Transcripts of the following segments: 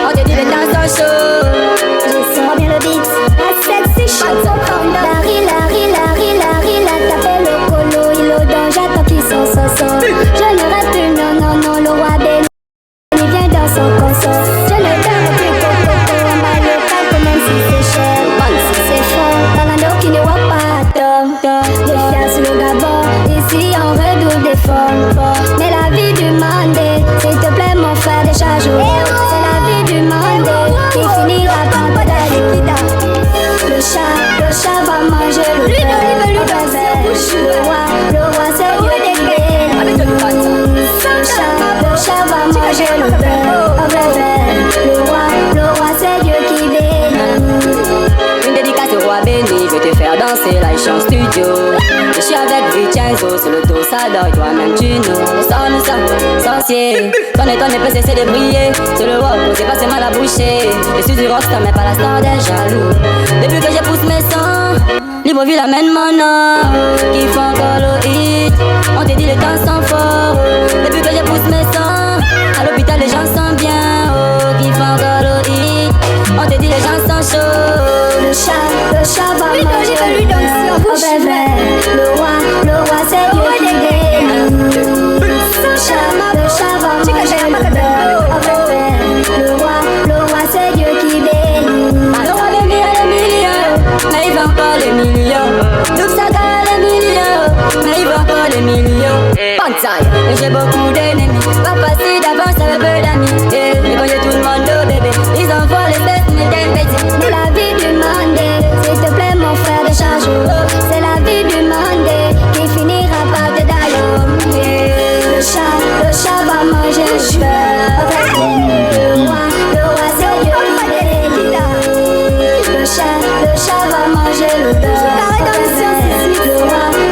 On te dit les danseurs chauds. Je sors bien le beat, la sexy shot. La t'appelle le colo, il au danger, j'attends qu'il so. Je ne reste plus, non, le roi béni, il vient dans son consort. Je ne donne plus coco, on va le faire même si c'est cher. Si c'est fort, dans l'anneau qui ne voit pas tort. Les fiers sur le gabon, ici on redouble d'efforts. Mais la vie du monde, s'il te plaît mon frère, déjà joue. C'est la vie du monde qui finira par te d'aller. Le chat va manger le bébé. Le roi c'est Dieu qui bénit. Le chat va manger le bébé. Le roi c'est Dieu qui bénit. Une dédicace au roi béni, je vais te faire danser là, je en studio. Je suis avec Vincenzo, sur le dos ça dort, toi-même tu nous sommes sorciers. Ton étoile ne peut cesser de briller. Sur le rock, c'est pas mal à boucher. Je suis du rockstar mais pas la star des jaloux. Depuis que je pousse mes sangs, Libreville amène mon nom. Qui font encore le hit. On te dit les temps sont forts. Depuis que je pousse mes sangs, à l'hôpital les gens sont bien. Qui font encore le hit. On te dit les gens sont chauds. Le chat va manger le bébé. Le roi c'est Dieu qui bénit. Le chat va manger le bébé. Le roi c'est Dieu qui bénit. Le roi béni a les millions, mais il veut encore les millions. Tout ça a les millions, mais il veut encore les millions. Pantaille, et j'ai beaucoup d'ennemis. Pas facile d'avancer avec peu d'amis. Et quand j'ai tout le monde au bébé, ils envoient les fesses, mais t'es petit. C'est la vie du monde, s'il te plaît mon frère de charge. C'est la vie du monde qui finira par te d'aller. Le chat va manger le bébé. Le roi c'est Dieu qui bénit. Le chat va manger le bébé.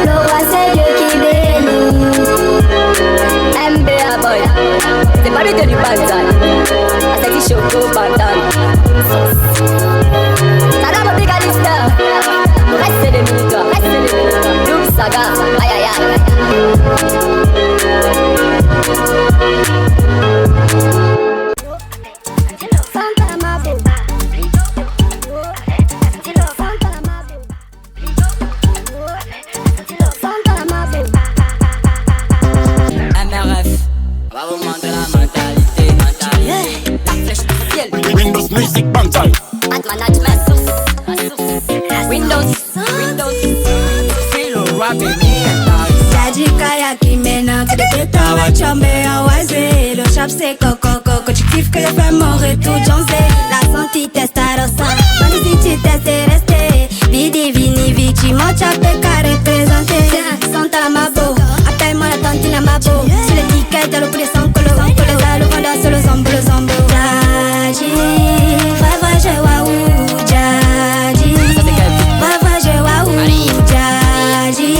Le roi c'est Dieu qui bénit. MBA boy, c'est pas lui que du banzai. A sexy choco bandan. Saddam Obigalista. Reste des minutes. Double saga, aïe aïe aïe. MRF, on va vous montrer la mentalité. La flèche du ciel. Windows Music Bantal. Ad management source. Windows. Feel a rapping. Kaya kimena que de peta wa chombe awaze. Le chap c'est coco que tu kiffes que je fais mourir tout jancé. La santé testarossa, même si tu testes resté. Vidi vini vici mon chap qu'à représenter. Santa mabo, appelle-moi la tantine mabo. Sur l'étiquette le prix sans colo, le vendeur sur le zombo. Jaji, va je waouh, Jaji. Va je waouh, Jaji.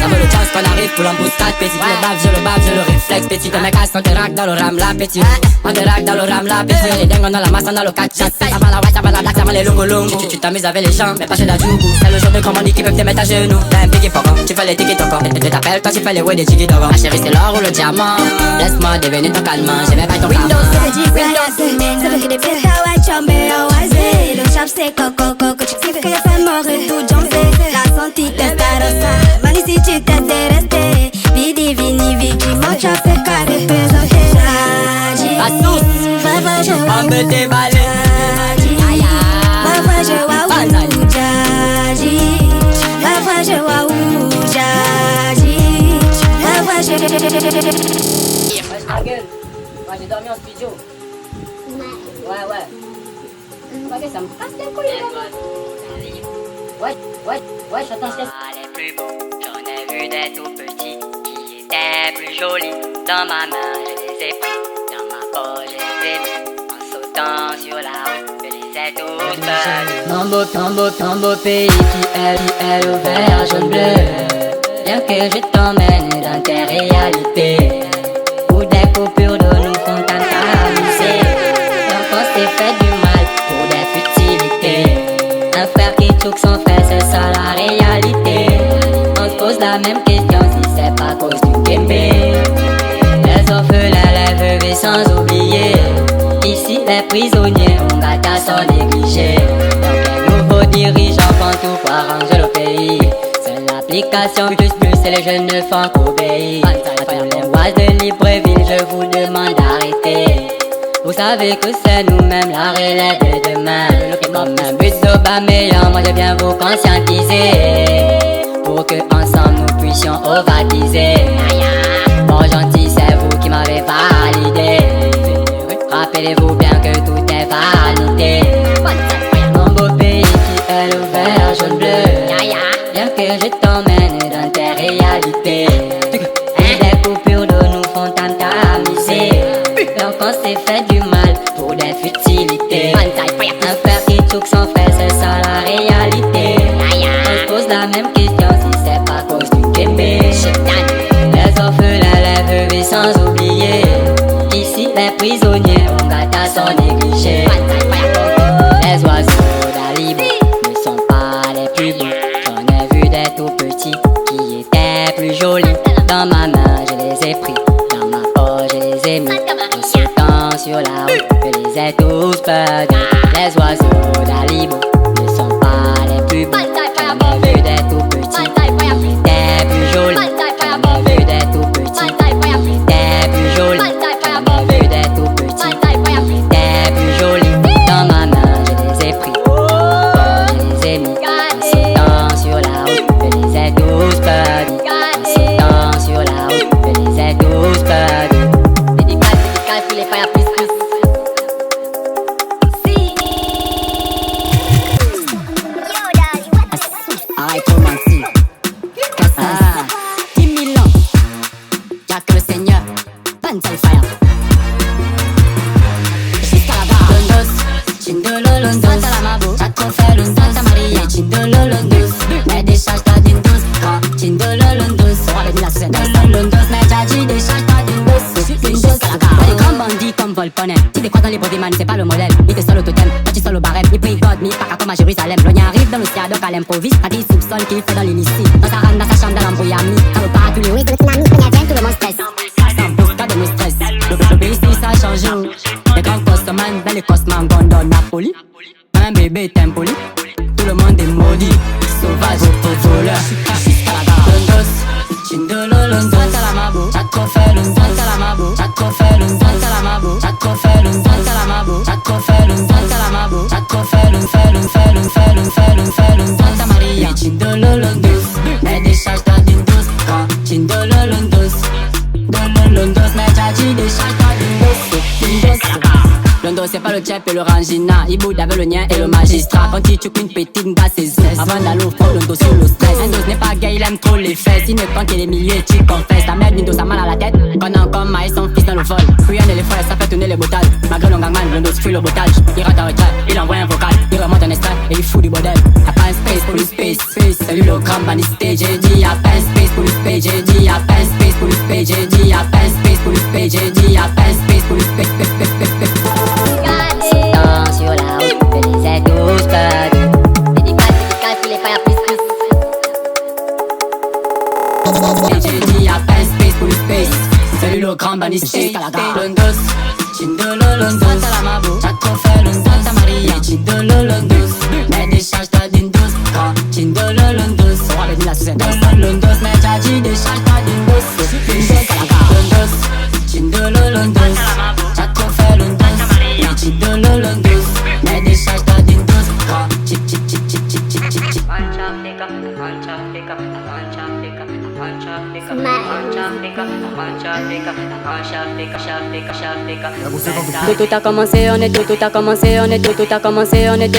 Ça vaut le chance qu'on arrive pour l'embuscade. Petit le bave, je le réflexe. Petit de mes casses, on te rack dans le ram la petit. On te rack dans le ram la petit. Les dingues, on a la masse, on a le 4 chat. Ça va la white, ça va la black, ça va les longo longo. Tu t'amuses avec les gens, mais pas chez la jougou. C'est le jour de commande qui peuvent te mettre à genoux. T'as un biggie poco, tu fais les tiki toko. Je t'appelle, toi tu fais les way des jiggy dogo. Ma chérie, c'est l'or ou le diamant. Laisse-moi devenir ton calmant, j'ai même pas ton Windows. Ça veut que des peta wa chombe awaze. Le chap c'est coco que tu kiffes que je fais mourir tout jancé. La santé testarossa, même si tu testes resté. Vidi vini vici mon chap qu'à représenter. Jaji, va je On me déballe. va je waouh, Jaji. Va je waouh, Jaji. Va je. Ta gueule. Moi j'ai dormi en studio. Ouais. Ça me casse les couilles. Ouais, j'attends, je laisse. Les plus beaux, j'en ai vu des tout petits qui étaient plus jolis. Dans ma main, je les ai pris, dans ma poche, je les ai mis. En sautant sur la route, je les ai tous perdus. Ton beau pays qui est au vert, jaune, bleu. Bien que je t'emmène dans tes réalités, où des coupures de nous font t'amuser. L'enfance s'est fait du mal pour des futilités. Un frère qui choque son frère, c'est ça la réalité. On se pose la même question si c'est pas à cause du kémbé. Les orphelins, les veuves et sans oublier. Ici les prisonniers, on gâte à s'en négliger. Donc les nouveaux dirigeants font tout pour arranger le pays. C'est l'application plus et les jeunes ne font qu'obéir. Dans les voies de Libreville, je vous demande d'arrêter. Vous savez que c'est nous-mêmes la relève de demain. Comme un but d'Aubameyang, moi je viens vous conscientiser. Pour que ensemble nous puissions ovaliser. Bon gentil, c'est vous qui m'avez validé. Rappelez-vous bien que tout est vanité. Mon beau pays qui est le vert, jaune, bleu. Bien que je t'emmène dans tes réalités. Des coupures d'eau nous font tamiser. Donc on s'est fait du mal pour des futilités. Un père qui touche son frère, c'est ça la réalité. On se pose la même question si c'est pas à cause du kémbé. Les orphelins, les veuves et sans oublier. Ici les prisonniers, on gâte à s'en négliger. Les oiseaux d'Alibo ne sont pas les plus beaux. J'en ai vu des tout petits qui étaient plus jolis. Dans ma main je les ai pris, dans ma poche je les ai mis. En sautant sur la route, je les ai tous perdus. Les oiseaux d'Alibo ne sont pas les plus beaux. J'en ai vu des tout petits qui étaient plus jolis. J'en ai vu des tout petits qui étaient plus jolis. J'en ai vu des tout petits qui étaient plus jolis. Dans ma main je les ai pris, je les ai mis. En sautant sur la route, je les ai tous perdus. En sautant sur la route, je les ai tous perdus. Dédicace pour les pailles à plus. Arrête trop mentir. Cassas, 10 000 ans. Y'a que le Seigneur, Banzai Fire. Jusqu'à la barre. Londos, Chindolo Londos. Santa la Mabo, Chaco fait Londos. Santa Maria, Chindolo Londos. Mais décharge ta d'Indos. Chindolo Londos. Roi de la Santa Londos. Mais Jaji décharge ta d'Indos. Londos à la gare. Y'a des grands bandits comme Volponnet. Tu décroises dans les body man, c'est pas le modèle. Il te seul au totem, toi tu seul au barème. Il prie God, mi pas comme à Jérusalem. L'oignon arrive dans le ciel, donc à l'improvise. Quand il soupçonne qu'il fait dans l'initie. Dans sa rame, dans sa chambre, dans l'embrouillamie. Quand le pas tous les oui, que le tsunami, quand il vient, tout le monde stresse. Sans boost, pas de nos stress. Le pays ici, ça a changé. Les grands costomans, dans les cosmans, Gondor, Napoli. Un bébé est impoli. Tout le monde est maudit. Sauvage, voleur. Jusqu'à la gare. Londos, Chindolo Londos. Santa la Mabo, Chaco fait Londos. Santa la Mabo, Chaco fait Londos. Santa la Mabo, Chaco fait Londos. Santa la Mabo, Chaco fait Londos. Santa la Mabo, Chaco fait Londos. Santa Maria, Chindolo Londos. Mais décharge ta d'Indos. Chindolo Londos. Dolo Londos, mais Jaji décharge ta d'Indos. Londos c'est pas le chef et le rangina. Iboud avait le nien et le magistrat. Quand il tue une petite basse ses aises. Avant d'aller au front, Londos sur le stress. Londos n'est pas gay, il aime trop les fesses. Il ne prend que les milliers, tu confesses. La merde, Londos a mal à la tête. Pendant qu'on maille son fils dans le vol. Rien ne les frères, ça fait tourner les bottales. Malgré le gangman, Londos fuit le botage. Il rate en retrait, il envoie un vocal. Il remonte un extrait et il fout du bordel. Y'a pas un space pour le space. Salut le grand bandité, j'ai dit. Y'a pas un space pour le space, j'ai dit. Y'a pas un space pour le space, j'ai dit. Y'a pas un space pour le space, j'ai dit. Y'a pas un space pour le space. Sur la route, je les ai tous perdus. Dédicace pour les pailles à plus. J'ai dit y'a pas un space pour le space. Salut le grand bandité, Londos, Chindolo Londos. Santa la Mabo, Chaco fait Londos. Santa Maria, Chindolo Londos. Mais décharge ta d'Indos. Chindolo Londos. Roi de la Santa Londos. Mais Jaji décharge ta d'Indos. Londos, Chindolo Londos. Chaco fait Londos. Chindolo Londos. Mais décharge ta d'Indos. Tout a commencé, on était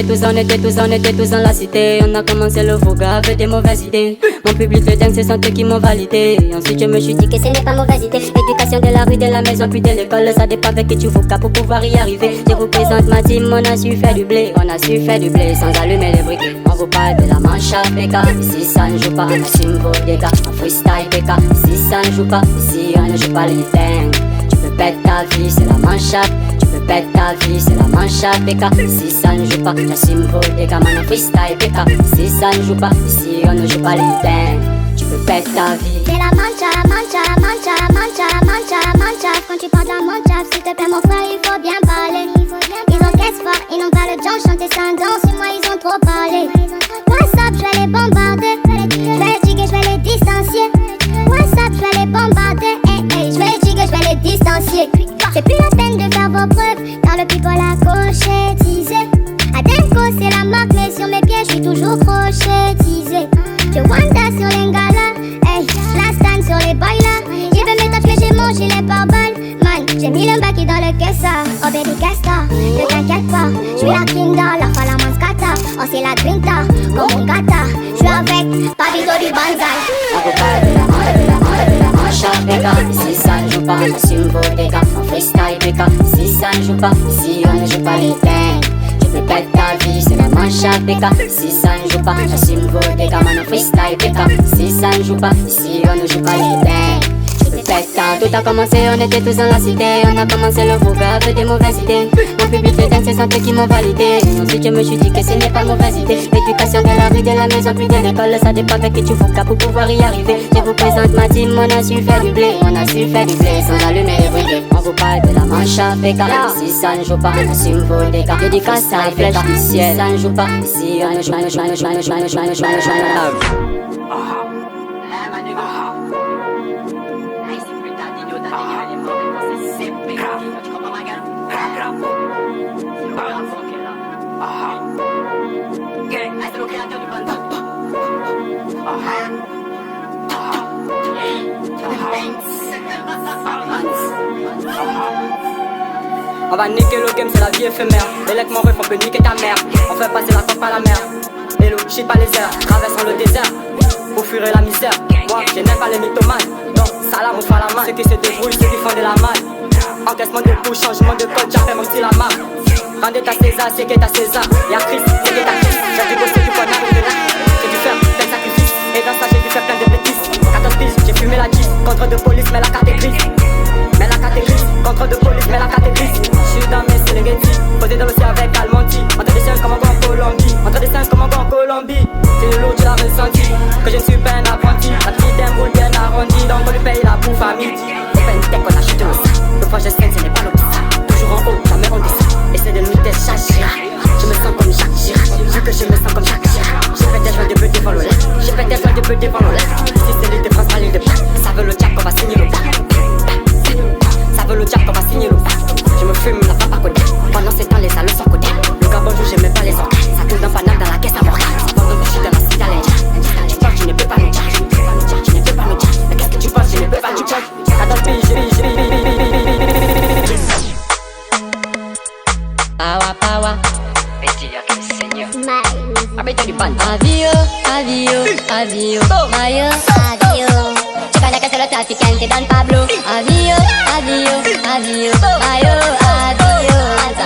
tous dans la cité. On a commencé le voga avec des mauvaises idées. Mon public le dingue, c'est santé qui m'ont validé. Ensuite je me suis dit que ce n'est pas mauvaise idée. Éducation de la rue, de la maison puis de l'école. Ça dépend avec qui tu vocas pour pouvoir y arriver. Je représente ma team, on a su faire du blé. On a su faire du blé sans allumer les briquets. On vous parle de la manche à PK. Ici ça ne joue pas, on assume vos dégâts. En freestyle PK, ici ça ne joue pas. Ici on ne joue pas les dingues. Tu peux perdre ta vie, c'est la manche à. Tu peux perdre ta vie, c'est la manche à PK. Ici ça ne joue pas, j'assume vos dégâts. Man en freestyle PK, ici ça ne joue pas. Ici on ne joue pas les dingues. Tu peux pète ta vie. C'est la mancha, mancha, mancha, mancha, mancha, mancha. Quand tu parles dans mon job, s'il te plaît mon frère, il faut bien parler. Ils encaissent fort, ils n'ont pas le temps, chanter sans danse, et moi ils ont trop parlé. WhatsApp, je vais les bombarder. Je vais les tiguer, je vais les distancier. WhatsApp, je vais les bombarder. Je vais les tiguer, je vais les distancier. C'est plus la peine de faire vos preuves, car le people a cochetisé. Adenko c'est la marque, mais sur mes pieds, je suis toujours crochetisé. Je Wanda sur l'Engala, la stand sur les boilers. J'ai fait mes tapes que j'ai mangé les pare-balles. Man, j'ai mis le bac dans le caissa. Oh baby casta, ne t'inquiète pas. J'suis la kinda, la fala manscata. Oh c'est la grinta, comme mon gata. J'suis avec Pabito du Banzai. On peut pas de la manche à Becca. Si ça ne joue pas, j'assume vos dégâts. En freestyle Becca. Si ça ne joue pas, si on ne joue pas les dingues. Je peux pète ta vie, c'est la manche à Becca. Si ça ne joue pas, j'assume vos dégâts. Man en freestyle Becca. Si ça ne joue pas, si on ne joue pas les dingues. Tout a commencé, on était tous dans la cité. On a commencé le fouga avec des mauvaises idées. Mon public de dingue, c'est santé qui m'ont validé. Et ensuite je me suis dit que ce n'est pas mauvaise idée. L'éducation de la rue, de la maison, puis de l'école. Ça dépend avec qui tu fougas pour pouvoir y arriver. Je vous présente ma team, on a su faire du blé. On a su faire du blé sans allumer les briquets. On vous parle de la manche à Becca. Si ça ne joue pas, on assume vos dégâts. Dédicace à flèche du ciel. Si ça ne joue pas, si on ne joue pas. On va niquer le game, c'est la vie éphémère. Les lecs mon ref, on peut niquer ta mère. On fait passer la coque par la mer. Hello, shit pas les airs, traversons le désert pour fuir la misère. Moi, je n'aime pas les mythomanes. Donc, salam ou pas la main. Ceux qui se débrouillent, ceux qui font de la malle. Encaissement de couche, changement de code, j'appelle mon style à marque. Rendez ta César, c'est que ta César. Y'a Christ, c'est que ta Christ. J'ai dû bosser du connard et de là. J'ai dû faire plein de sacrifices. Et dans ça, j'ai dû faire plein de bêtises. 14 piges, j'ai fumé la 10. Contre de police, mais la carte est grise. Mais la carte est grise. Contre de police, mais la carte est grise. J'suis dans mes Serengeti. Posé dans l'océan avec Almonti. Entre des chiens comme un gars en Colombie. Entre des chiens comme un gars en Colombie. C'est le lot, tu l'as ressenti. Que je ne suis pas un apprenti. La petite d'un boule bien arrondie. Donc on lui paye la bouffe à midi. Open tech, on a chuté le sac. Le fois je scène, ce n'est pas l'hôpital. Toujours en haut, jamais on descend. Essaie de nous tester Jacques Chirac. Je me sens comme Jacques Chirac. Vu que je me sens comme Jacques Chirac. J'ai fait des joints de bœufs devant le lac. J'ai fait des joints de bœufs devant le lac. Si c'est l'île de France, pas l'île de Pâques. Ça veut le jack, on va signer le bac. Ça veut le jack, on va signer le bac. Je me fume la papa Kodak. Pendant ces temps, les salles sont codés. Le Gabon joue, j'aime pas les organes. Ça tourne dans banane dans la caisse à morale. Pendant que je suis dans la citadelle. Tu penses, tu ne peux pas nous dire. Tu ne peux pas nous dire. Mais qu'est-ce que tu penses, je ne peux pas nous dire. Ça donne pige, Power, power. Petit que le Seigneur. Habite du ban. Avio, avio, avio. Mayo, Avio. Tu connais que c'est le trafiquant qui donne Pablo. avio, avio, avio. Mayo, avio.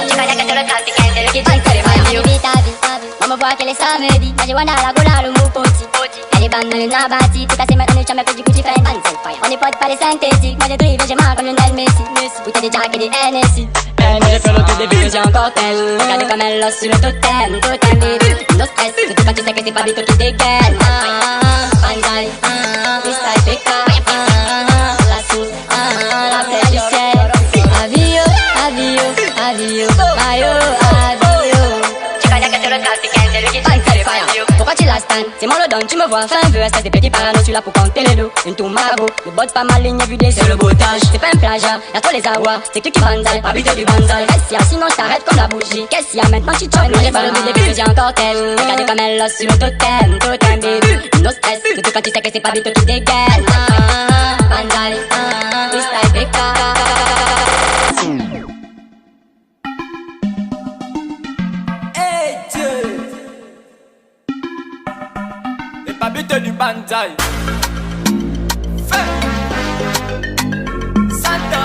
Tu connais que c'est le trafiquant qui Qui donne que les maillots. vit ta vie. On me voit qu'elle est samedi. Marijuana, la gola, le mou poti. Elle est bonne dans le nabati. Tout cassé maintenant, jamais fait du coup, tu fais un ban. On n'est pas des synthétiques. Moi, j'ai drivé, j'ai marre comme Lionel Messi. Bouteille de Jack et des NSI. Moi, j'ai fait le tout début que j'ai encore tel. Regardez comme elle l'os sur le totem. Totem, baby. No stress. Surtout quand tu sais que c'est pas Bito qui dégaine. Banzai. Freestyle PK. La sauce. La flèche du ciel. Avio, avio, avio. Mayo, avio. Tu connais que c'est le trafiquant, c'est lui qui donne les maillots. Pourquoi tu la stand? C'est moi le don, tu me vois fin vœu. Espèce de petit parano, suis là pour compter les dos. Une tour mago, le bot pas mal ligne vu des c'est le botage. C'est pas un plagiat, y'a trop les awas. C'est que tu banzai, habite du banzai. Qu'est-ce qu'il y a sinon j't'arrête comme la bougie. Qu'est-ce qu'il y a maintenant tu choques? J'ai pas le but depuis que j'ai encore tel. Regardez comme elle l'os sur le totem. Totem baby, no stress. Surtout quand tu sais que c'est pas Bito qui dégaine. Banzai, freestyle PK. Hey Dieu. Les papiers du Banzai. Fais Santa.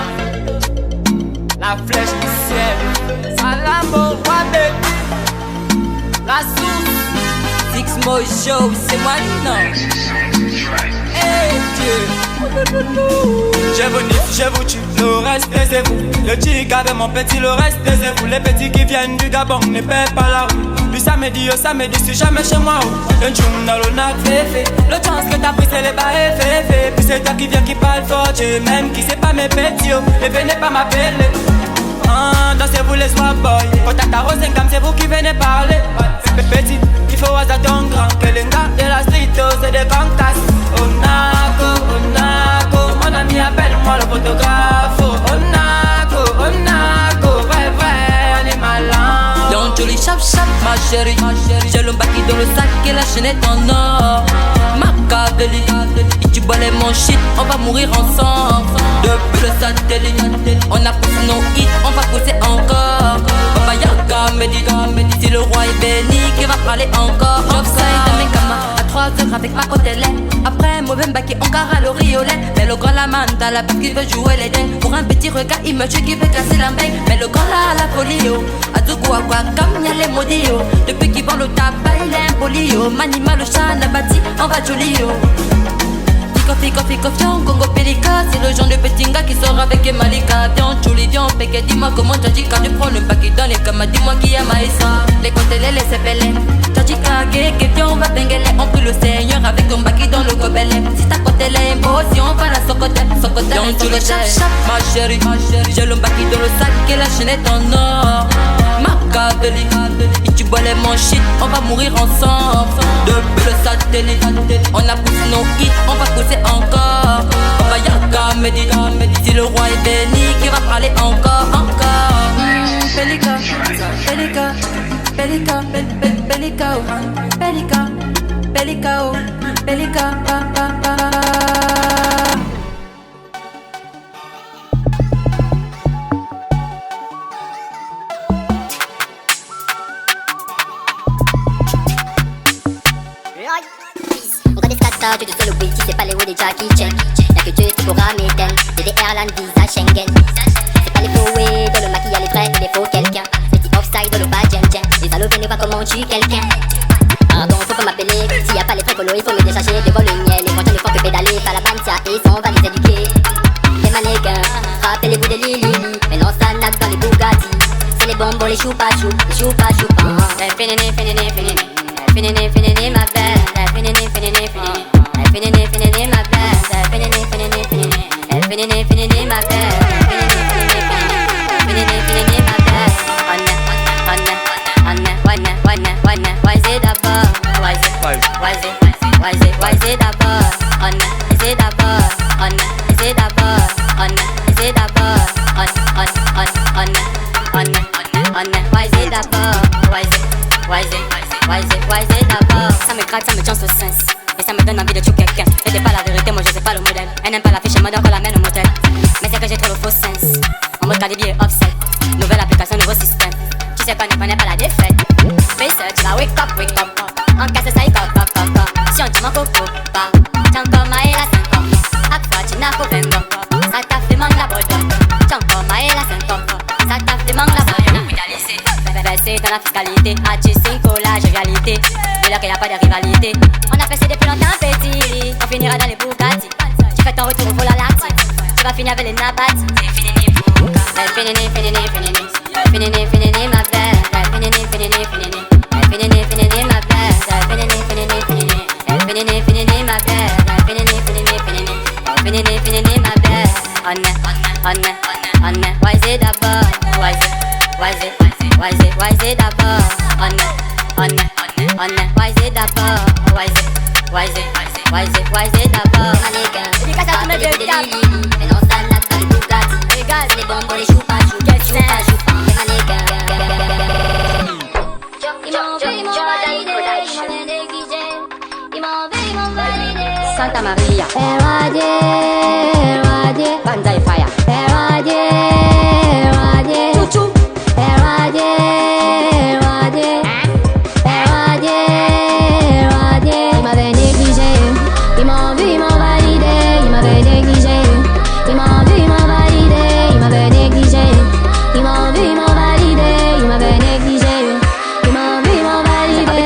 La flèche du ciel. Salam au roi baby. La source. Six Mojo, c'est moi non. Hey Dieu. Je vous nique, je vous tue, le reste c'est vous. Le tic avec mon petit, le reste c'est vous. Les petits qui viennent du Gabon ne paient pas la rue. Du samedi au samedi, c'est jamais chez moi. Un tchoum dans le nac, c'est fait. Le chance que t'as pris, c'est les bas et fait. Puis c'est toi qui viens qui parle fort. Tu même qui sait pas mes petits. Et venez pas m'appeler. Dansez-vous les swap boys. Contact à Rosengam, c'est vous qui venez parler. Petit, il faut à ton grand. Que les gars de la street, c'est des cantas. Onako, mon ami appelle-moi le photographe. Onako, vrai, on est malin. Don't jolly chap chap ma chérie. J'ai le baki dans le sac et la chaîne est en or. Machiavelli, et tu balais mon shit, on va mourir ensemble. Depuis le satellite, on a poussé nos hits, on va pousser encore. Baba Yaga me dit, si le roi est béni, qui va parler encore. Offside dans mes camas, à 3 heures avec ma côté lait. Après mauvais baki, on carre le riolet. Mais le grand la manta, la parce qu'il veut jouer les dingues. Pour un petit regard, il me tue qui veut casser la main. Mais le grand là, la folie, oh. À tout quoi, comme y'a les maudits, oh. Depuis qu'il vend le tabac, il est impoli, oh. Manima, le chat, n'a bâti, on va joli, oh. Fico, Congo Pelica. C'est le genre de petit gars qui sort avec Malika. Viens, Chouli, viens, Péké, dis-moi comment t'as dit. Quand je prends le paquet dans les camas, dis-moi qui a Maïssa. Les côtes, les laissez belle. T'as dit que viens, on va bengueler. On prie le Seigneur avec un baquet dans le gobelet. Si ta côté est beau, si on va la socoter. Viens, tu le chap, ma chérie. J'ai le baquet dans le sac et la chaîne est en or. Machiavelli, et tu bois les mon shit, on va mourir ensemble. Depuis le satellite, on a poussé nos hits, on va pousser encore. Baba Yaga me dit, si le roi est béni, qui va parler encore. Pelika, On connaît Skata, tu te fais le witty, c'est pas les hauts des Jackie Chan. Y'a que Dieu qui pourra m'éteindre. DDR, Land, Visa, Schengen. C'est pas les faux, ouais, dans le maquis y'a les vrais et les faux quelqu'un. Petit offside, dans le bas, jam. Les allos venez voir comment tu quelqu'un. Pardon, faut pas m'appeler. S'il y a pas les précolos, il faut me décharger devant le miel. Les pointons ne font que pédaler, pas la bantia et on va les éduquer. Les mannequins, rappelez-vous des Lili. Mais non, ça nade dans les Bugatti. C'est les bonbons, les choupa-chou, les choupa-choupa. Fénéné, ma belle. Fénéné, ma belle. Fénéné, ma belle. Fénéné, ma belle. Why is it d'abord? Why is it d'abord? Is it d'abord? Is it d'abord? Is it d'abord? Why is it d'abord? Why is it d'abord? Ça me gratte, ça me tient au sens. Et ça me donne envie de tuer quelqu'un. Et c'est pas la vérité, moi je sais pas le modèle. Elle n'aime pas la fiche, elle m'a la mène au motel. Mais c'est que j'ai trop le faux sens. En mode Cardi B et offset. Nouvelle application, nouveau système. Tu sais qu'on ne connaît pas la défaite. Research, la wake up. En casse ça y coque. Si on dit mon coco, bah. Tiens encore ma et la 5 ans. À toi tu n'as pas vengo. Ça t'a fait manque la bolle. Tiens encore ma et la 5 ans. Ça t'a fait manque la bolle. C'est dans la fiscalité, à du 5 la jovialité. De là qu'il n'y a pas de rivalité. On a passé depuis longtemps petit. On finira dans les Bugatti. Tu fais ton retour au vol à l'acti. Tu vas finir avec les nabati. C'est fini, fénéné, ma belle. Fénéné, ma belle. Fénéné, ma belle. Fénéné, ma belle. On est. Why is it d'abord? Why is it d'abord? On est. Why is it d'abord? Why is it d'abord? Mannequin, dédicace à tous mes deux câbles. Mais non, ça n'a pas les Bugatti. Regarde, les bonbons, les choupa-chou. Les mannequins. Ils m'ont validé. Santa Maria. Banzai Fire. Chouchou. Il m'avait négligé. Ils m'ont vu, ils m'ont validé. Il m'avait négligé. Ils m'ont vu, ils m'ont validé. Il m'avait négligé. Ils m'ont vu, ils m'ont validé. Il m'avait négligé. Ils m'ont vu, ils m'ont validé.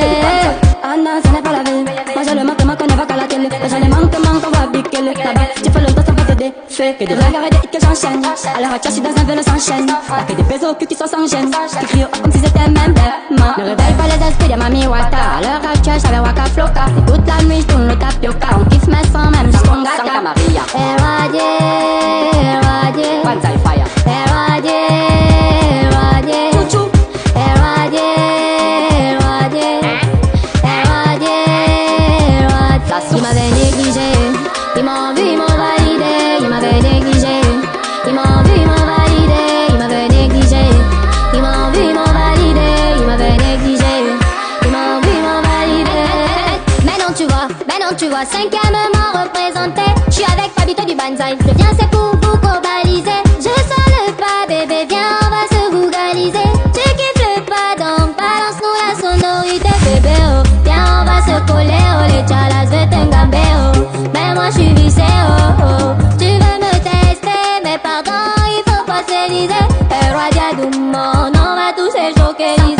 Ah non, ce n'est pas la vie. Moi je le manque, on ne va qu'à la télé. J'en ai manque, on va piquer le tabac. Tu fais le temps, ça va t'aider. fait. Que des blagues et des hits que j'enchaîne. Alors à je suis dans un vélo sans chaîne. Y'a que des pésos que qui sont sans gêne. Qui crient au comme si c'était même bêtement. Ne réveille pas les esprits de Mami Wata. Alors à j'avais Waka Floka. Et toute la nuit j'tourne le tapioca. On kiffe mes sangs même jusqu'au gata. Santa Maria. Eradier. Banzai Fire. Eradier. Chouchou. Il m'avait négligé, ils m'ont vu, ils m'ont validé. Il m'avait négligé, ils m'ont vu, ils m'ont validé. Il m'avait négligé, ils m'ont vu, ils m'ont validé. Il m'avait négligé, ils m'ont vu, ils m'ont validé. Mais non tu vois, cinquièmement représenté. Je suis avec Fabito du Banzai. Je viens c'est pour vous globaliser. Je sens le pas bébé, viens on va se bougaliser. Tu kiffes le pas donc balance-nous la sonorité bébé oh. Viens on va se coller oh les chalas veulent un gambéo. Mais moi je suis vissé oh oh. Tu veux me tester mais pardon il faut pas s'éliser. Erwadia Doumon on va tous se jokeriser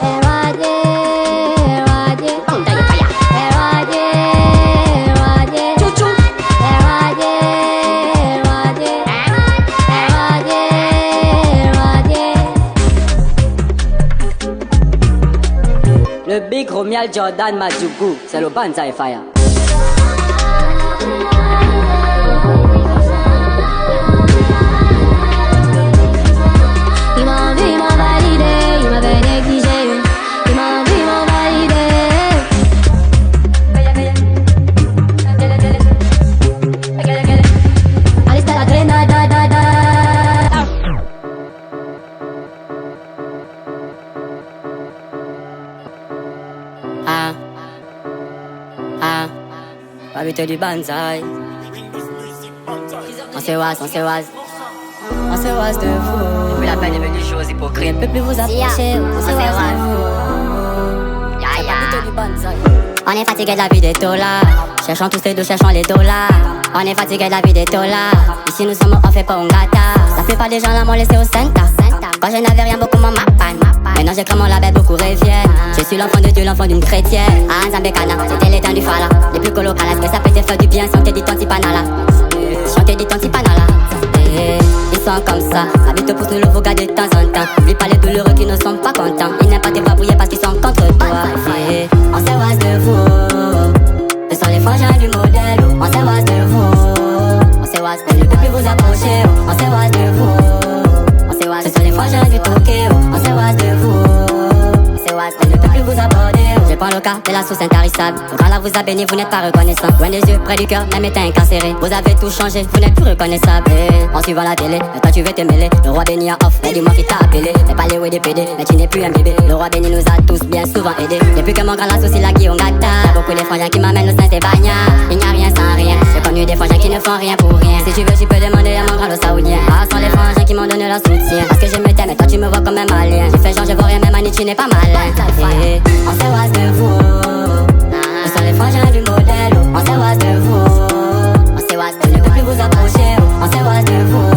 oh. Erwadier. Le Big Romial Jordan Majugu, c'est le Banzai Fire. Il m'en vu, il m'en validé, il m'avait négligé. Il m'en vu, il m'en validé. Allez, c'est la grenade. Habité du Banzai. On se was de vous. Depuis la peine est venue chose Je hypocrite. ne peux plus vous approcher. On se was de vous. Habité du Banzai. On est fatigué de la vie des dollars. Cherchons tous ces deux, cherchons les dollars. On est fatigué de la vie des dollars. Ici nous sommes, on fait pas un gata. La plupart des gens là m'ont laissé au Santa. Quand je n'avais rien, beaucoup m'en m'appanent. Maintenant j'ai comme on l'avait, beaucoup reviennent. Je suis l'enfant de Dieu, l'enfant d'une chrétienne. Ah, Zambekana, c'était les temps du Fala. Les plus colocalas, que ça peut te faire du bien si on te dit ton tipanala. Si on te dit ton tipanala. Ils sont comme ça, habite pousse nous le voga de temps en temps. Lui pas les douloureux qui ne sont pas contents. Ils n'aiment pas te babouiller parce qu'ils sont contre toi. On se was de vous. Ce sont les frangins du modèle. On se was de vous. On se was, elle ne peut plus vous approcher. On se was de vous. On se was, ce sont les frangins du Tokyo. On se was de vous. On se was, elle ne peut plus vous aborder. Je prends le cas de la source intarissable. Quand Allah vous a béni, vous n'êtes pas reconnaissant. Loin des yeux, près du cœur, même étant incarcéré. Vous avez tout changé, vous n'êtes plus reconnaissable. En suivant la télé, mais toi tu veux te mêler. Le roi béni a off, mais dis-moi qui t'a appelé. Mais pas les ouais des PD, mais tu n'es plus un bébé. Le roi béni nous a tous bien souvent aidés. Depuis que mon grand la sauce, la Guillaume gata. Y'a beaucoup de frangins qui m'amènent au sein des bagnards. Il n'y a rien sans rien. J'ai connu des frangins qui ne font rien pour rien. Si tu veux, tu peux demander à mon grand le saoudien. Ah, ce sont les frangins qui m'ont donné leur soutien. Parce que je me t'aime, mais toi tu me vois comme un malien. Tu fais genre, je vois rien, même Annie, tu n'es pas malin. On se was de vous. Ce sont les frangins du modèle. On se was de vous. On se was, elle ne peut plus vous approcher. On se was de vous.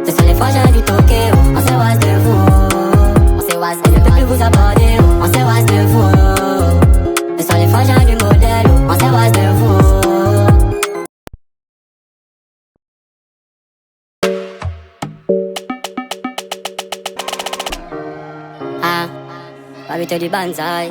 Ce sont les frangins du Tokyo. On se was de vous. On se was, elle ne peut plus vous aborder. On se was de vous. Ce sont les frangins du modèle. On se was de vous. Ah, habité du Banzai.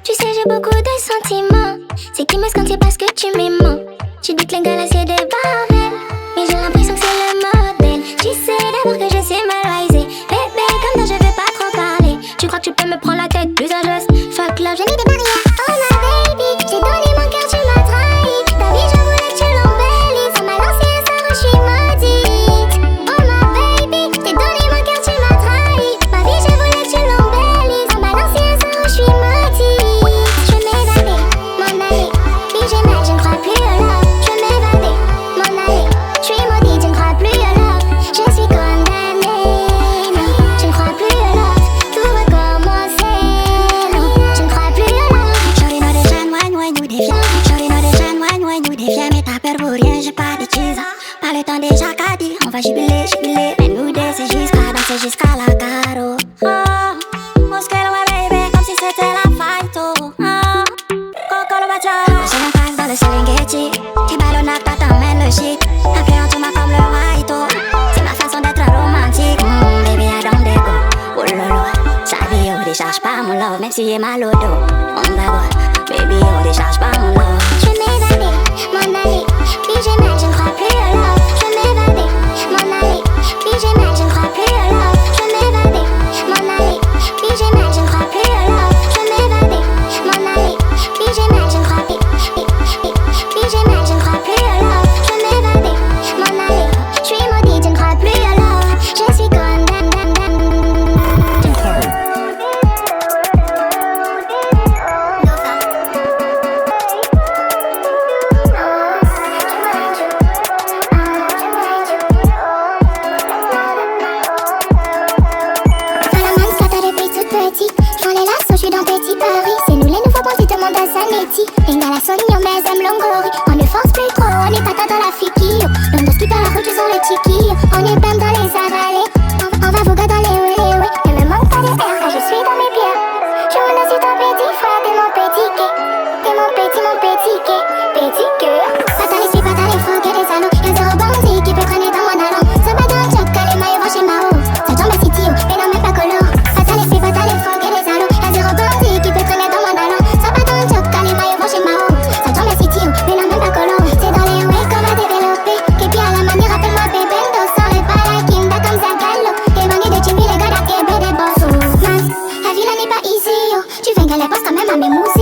Tu sais, j'ai beaucoup de sentiments. C'est qui me scandit parce que tu m'aimes. Tu dis que les gars là c'est des barbelles, mais j'ai l'impression que c'est le modèle. Tu sais d'abord que je suis mal risée. Bébé, comme ça je vais pas trop parler. Tu crois que tu peux me prendre la tête, plus à geste. Fuck love, j'ai mis des barrières. Oh ma baby, j'ai donné mon cœur, tu m'as trahi. Ta vie, je voulais que tu l'embellisses. On m'a lancé un sort, je suis maudite. Oh ma baby, j'ai donné mon cœur, tu m'as trahi. Ma vie, je voulais que tu l'embellisses. On m'a lancé un sort, je suis maudite. Je vais m'évader, m'en aller. Puis j'ai mal, je ne crois plus à love. Je vais m'évader, m'en aller. chic. Influence-moi comme le Raito. C'est ma façon d'être romantique. Baby, I don't let go. Oh lolo, sa vie, oh, décharge pas mon love, même si j'ai mal au dos. On va go, baby, oh, décharge pas mon love. Je vais m'évader, m'en aller. Puis j'ai mal, je ne crois plus à love. Je vais m'évader, m'en aller. Puis j'ai mal, je ne crois plus à love. Je vais m'évader, m'en aller. Puis j'ai mal, je ne crois plus à love. Je vais m'évader, m'en aller. Puis j'ai mal, je ne crois plus. Puis j'ai mal, je ne crois plus à love. Je vais m'évader, m'en aller. Je suis maudite, je ne crois plus à love. Je suis condamnée. J'prends les lassos, j'suis dans Petit Paris. C'est nous les nouveaux bandits, tout le monde à Zanetti. Inga la Sonio, mais aime l'ongori. On ne force plus trop, on est pas dans la fiquille. L'homme de ski par la route, tu sens les chiquilles. On est bam dans les avalées. On va voguer dans les ouais. Ne me manque pas de air quand je suis dans mes pierres. Je me suis ton petit frère, t'es mon petit quai. T'es mon petit quai. Petit cœur. Pas dans les suies, pas dans les frocs, y'a des salauds. Y'a zéro bandit qui peut traîner dans mon allant. Ça bat dans le choc, quand les maillots vont chez Mao. Ça tombe à City, mais non, même pas color. Tu fais qu'elle est quand même à mes mousses.